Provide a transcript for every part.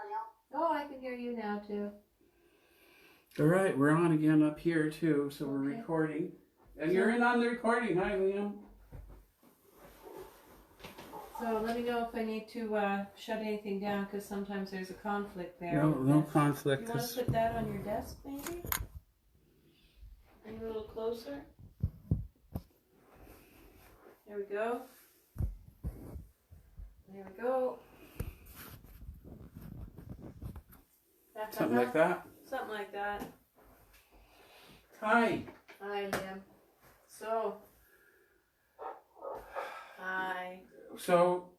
hear me now? Oh, I can hear you now too. All right, we're on again up here too, so we're Okay. recording. And you're in on the recording. Hi, Liam. So let me know if I need to shut anything down, because sometimes there's a conflict there. No Do conflict. you want to put that on your desk, maybe? Bring it a little closer. There we go. There we go. Something like that. Something like that. Hi. Hi, Liam. So, hi. So,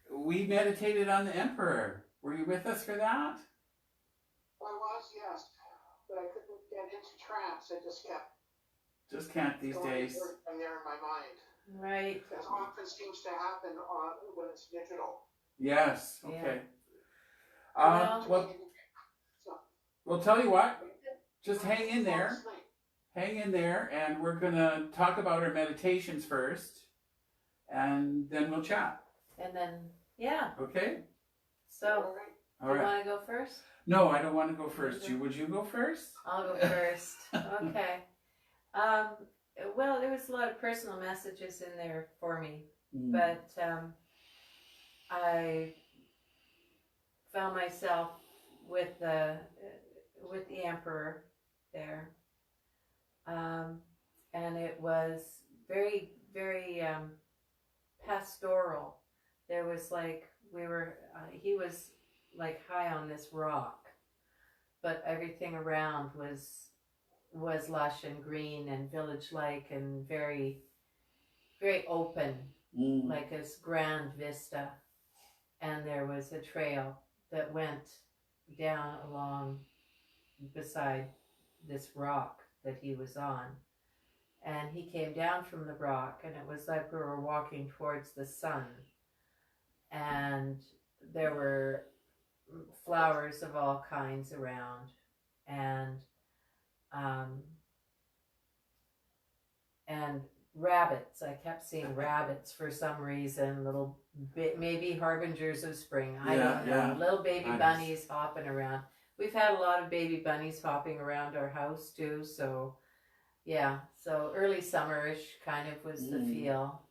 we meditated on the Emperor. Were you with us for that? I was, yes. But I couldn't get into trance. I Just can't these going days. everything there in my mind. Right. As often seems to happen when it's digital. Yes. Yeah. Okay. Well- Well, tell you what. Just hang in there. Hang in there, and we're gonna talk about our meditations first, and then we'll chat. And then, yeah. Okay. So, All you right. want to go first? No, I don't want to go first. Would you go first? I'll go first. Okay. Well, there was a lot of personal messages in there for me, but I found myself with the Emperor there, and it was very, very pastoral. There was like he was like high on this rock, but everything around was lush and green and village-like and very, very open, like this grand vista. And there was a trail that went down along beside this rock that he was on. And he came down from the rock, and it was like we were walking towards the sun. And there were flowers of all kinds around, and rabbits. I kept seeing rabbits for some reason, little bit, maybe harbingers of spring. I don't know. Yeah. Little baby bunnies hopping around. We've had a lot of baby bunnies hopping around our house too, so yeah. So early summerish kind of was the feel.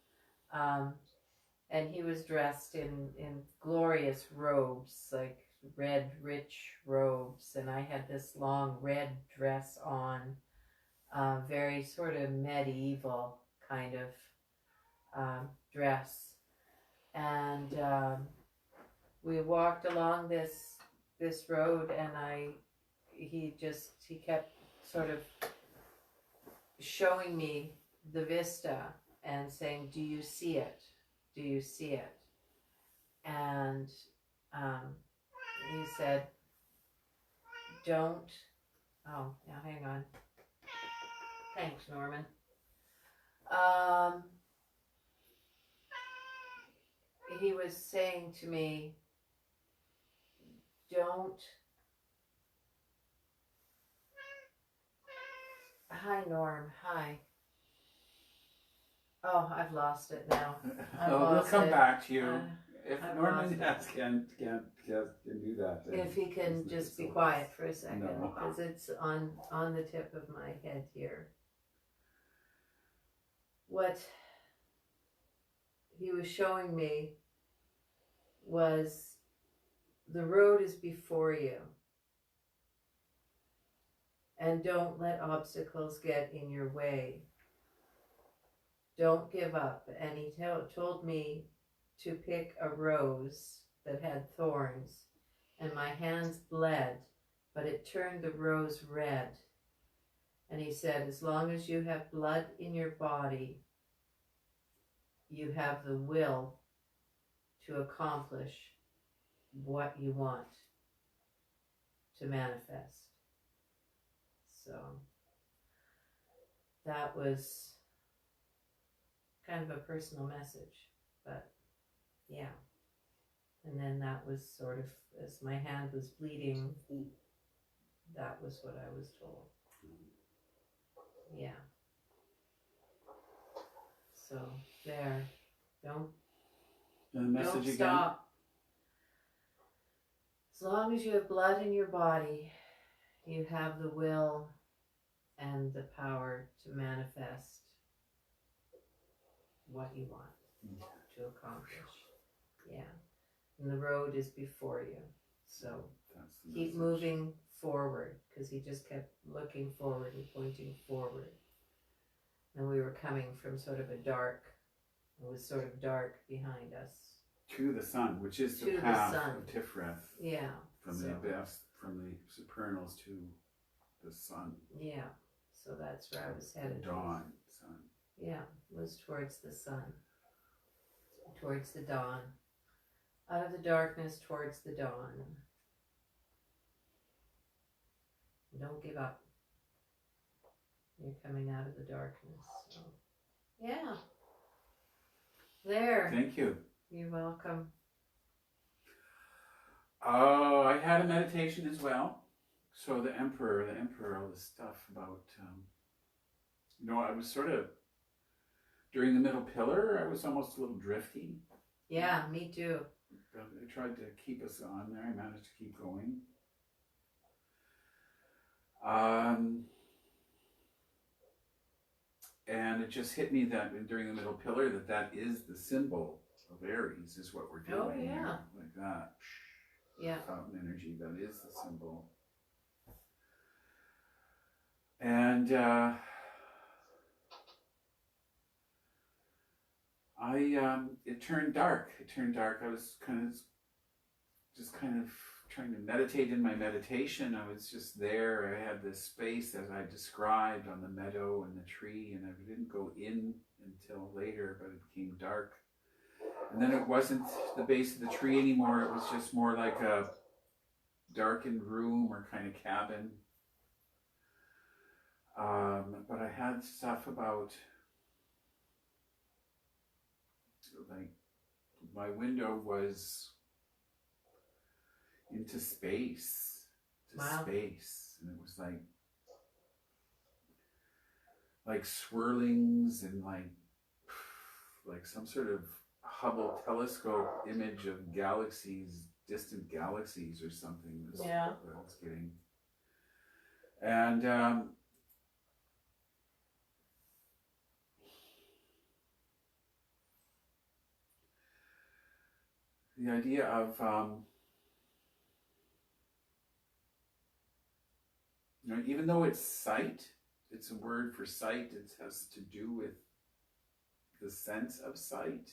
And he was dressed in glorious robes, like red, rich robes, and I had this long red dress on, very sort of medieval kind of dress. And we walked along this road, and he kept sort of showing me the vista and saying, "Do you see it? Do you see it?" And he said, "Don't." Oh, now hang on. Thanks, Norman. He was saying to me, "Don't." Hi, Norm. Hi. Oh, I've lost it now. We'll come back to you. If I've Norman lost can do that. If he can just be quiet for a second, No. because it's on the tip of my head here. What he was showing me was the road is before you, and don't let obstacles get in your way. Don't give up. And he told me to pick a rose that had thorns, and my hands bled, but it turned the rose red. And he said, as long as you have blood in your body, you have the will to accomplish what you want to manifest. So that was kind of a personal message, but yeah. And then that was sort of, as my hand was bleeding, that was what I was told. Yeah. So there, don't The message again. stop. As long as you have blood in your body, you have the will and the power to manifest what you want to accomplish. Yeah. And the road is before you. So keep moving forward, because he just kept looking forward and pointing forward. And we were coming from sort of a dark, it was sort of dark behind us. To the sun, which is the path of Tifrith. Yeah. From the abyss, from the supernals to the sun. Yeah. So that's where I was headed. Dawn, sun. Yeah, it was towards the sun. Towards the dawn. Out of the darkness towards the dawn. Don't give up. You're coming out of the darkness. So. Yeah. There. Thank you. You're welcome. Oh, I had a meditation as well. So the emperor, all this stuff about, I was sort of, during the middle pillar, I was almost a little drifty. Yeah, me too. But I tried to keep us on there. I managed to keep going. And it just hit me that during the middle pillar that is the symbol of Aries, is what we're doing. Oh, yeah. Here, like that. Yeah. Fountain energy, that is the symbol. And it turned dark. I was kind of trying to meditate in my meditation. I was just there. I had this space as I described on the meadow and the tree, and I didn't go in until later, but it became dark. And then it wasn't the base of the tree anymore. It was just more like a darkened room or kind of cabin. But I had stuff about, like, my window was into space, space, and it was like swirlings and like some sort of Hubble telescope image of galaxies, distant galaxies or something. Yeah. What I was getting. And the idea of even though it's sight, it's a word for sight. It has to do with the sense of sight.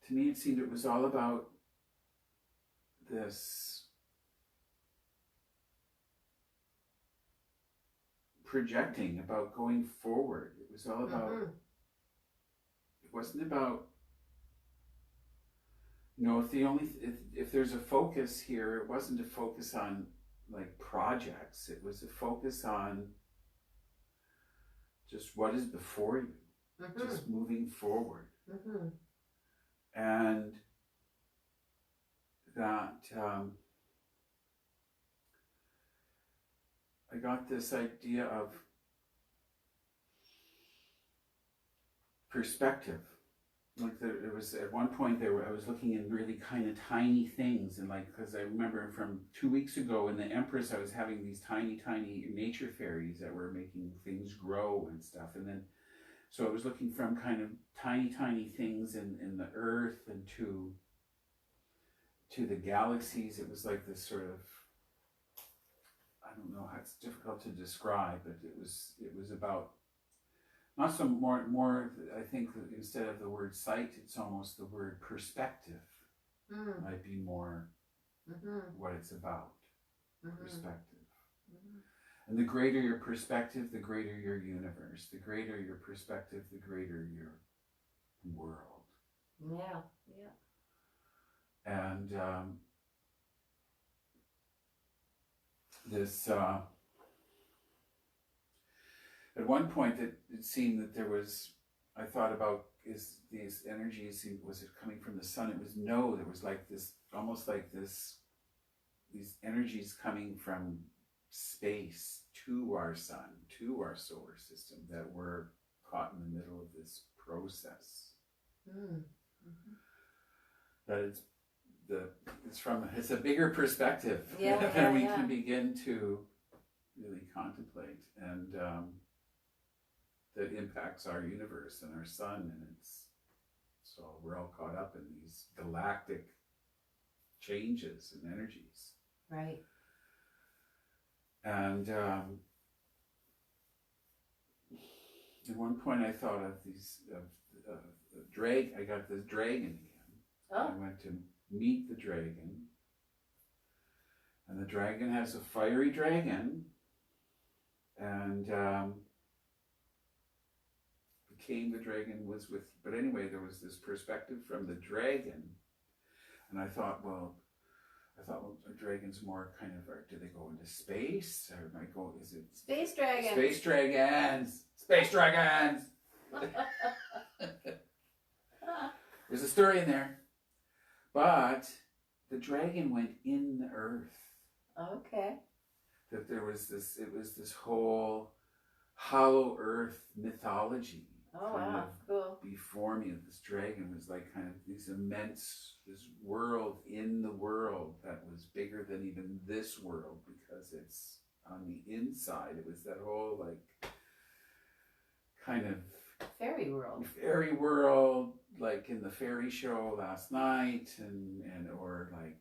To me, it seemed it was all about this projecting, about going forward. It was all about, it wasn't about, if there's a focus here, it wasn't a focus on like projects. It was a focus on just what is before you, just moving forward. And that I got this idea of perspective. Like it was at one point I was looking in really kind of tiny things, and because I remember from 2 weeks ago in the Empress, I was having these tiny nature fairies that were making things grow and stuff, and then so I was looking from kind of tiny things in the earth and to the galaxies. It was like this sort of, I don't know how, it's difficult to describe, but it was about not so more. I think that instead of the word sight, it's almost the word perspective. Might be more what it's about. Perspective. And the greater your perspective, the greater your universe. The greater your perspective, the greater your world. Yeah. And this, at one point it seemed that there was, I thought about, is these energies, was it coming from the sun? It was no, there was like this, almost like this, these energies coming from space to our sun, to our solar system, that we're caught in the middle of this process. That it's it's a bigger perspective than we can begin to really contemplate, and that impacts our universe and our sun, and so we're all caught up in these galactic changes and energies. Right. And at one point I thought of these I got this dragon again. Oh. I went to meet the dragon, and the dragon has a fiery dragon, and became the dragon was with. But anyway, there was this perspective from the dragon, and I thought, well, dragons more kind of, do they go into space, or am I going? Is it space dragons? Space dragons. Space dragons. There's a story in there, but the dragon went in the earth. Okay. That there was this. It was this whole hollow earth mythology. Oh wow, cool. Before me, this dragon was like kind of this world in the world that was bigger than even this world, because it's on the inside. It was that whole like kind of fairy world, like in the fairy show last night, and or like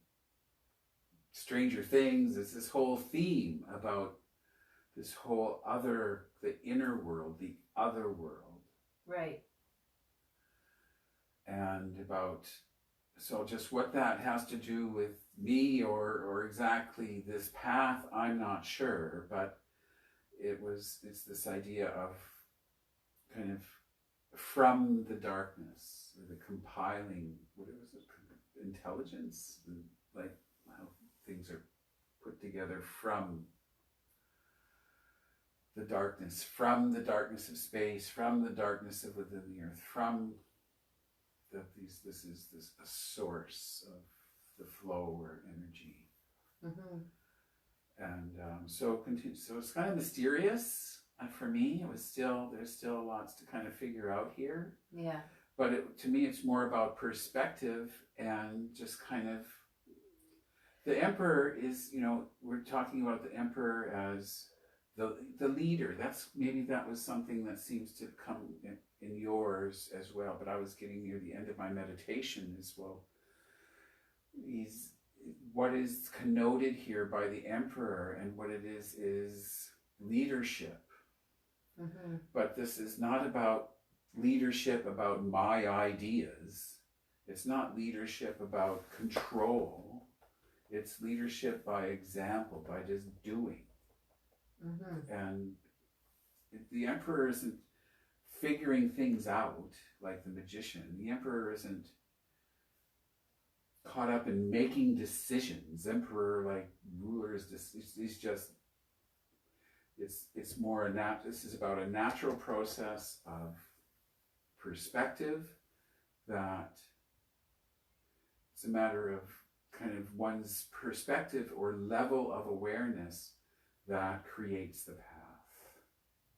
Stranger Things. It's this whole theme about this whole other, the inner world, the other world. Right. And about, so just what that has to do with me or exactly this path, I'm not sure, but it's this idea of kind of from the darkness, or the compiling, what was it, intelligence, like how things are put together from the darkness of space, from the darkness of within the earth, from this is a source of the flow or energy. Mm-hmm. And so it's kind of mysterious for me. There's still lots to kind of figure out here. Yeah. But to me, it's more about perspective, and just kind of, the emperor is, we're talking about the emperor as the leader. That was something that seems to come in yours as well, but I was getting near the end of my meditation as well. What is connoted here by the emperor, and what it is leadership. Mm-hmm. But this is not about leadership about my ideas. It's not leadership about control. It's leadership by example, by just doing. Mm-hmm. And the emperor isn't figuring things out like the magician. The emperor isn't caught up in making decisions. Emperor, like rulers, he's just, it's more this is about a natural process of perspective, that it's a matter of kind of one's perspective or level of awareness that creates the path.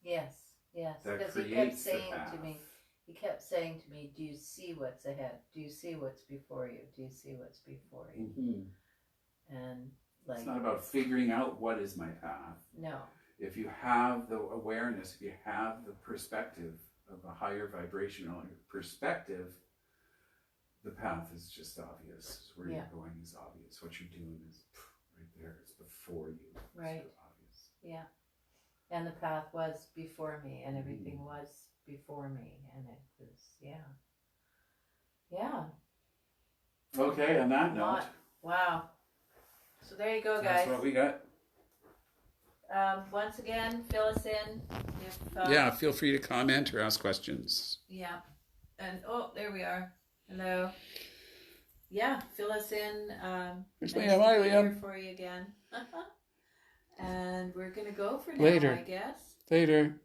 Yes. That Because creates he kept saying to me, do you see what's ahead? Do you see what's before you? Do you see what's before you? Mm-hmm. And like, it's not about figuring out what is my path. No. If you have the awareness, if you have the perspective of a higher vibrational perspective, the path is just obvious. Where you're going is obvious. What you're doing is right there. It's before you. Right. It's obvious. Yeah. And the path was before me, and everything was before me, and it was, yeah. Okay, on that note. Wow. So there you go, guys. That's what we got. Once again, fill us in. If, feel free to comment or ask questions. Yeah. And, there we are. Hello. Yeah, fill us in. Nice to be here for you again. And we're going to go for now, Later. I guess. Later.